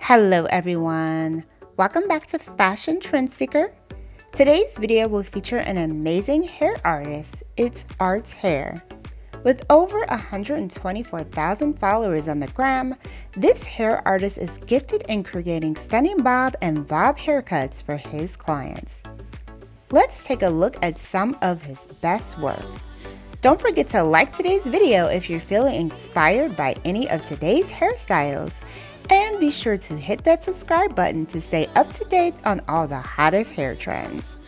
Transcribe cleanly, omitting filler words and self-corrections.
Hello everyone! Welcome back to Fashion Trend Seeker. Today's video will feature an amazing hair artist. It's Art's Hair. With over 124,000 followers on the gram, this hair artist is gifted in creating stunning bob and bob haircuts for his clients. Let's take a look at some of his best work. Don't forget to like today's video if you're feeling inspired by any of today's hairstyles. And be sure to hit that subscribe button to stay up to date on all the hottest hair trends.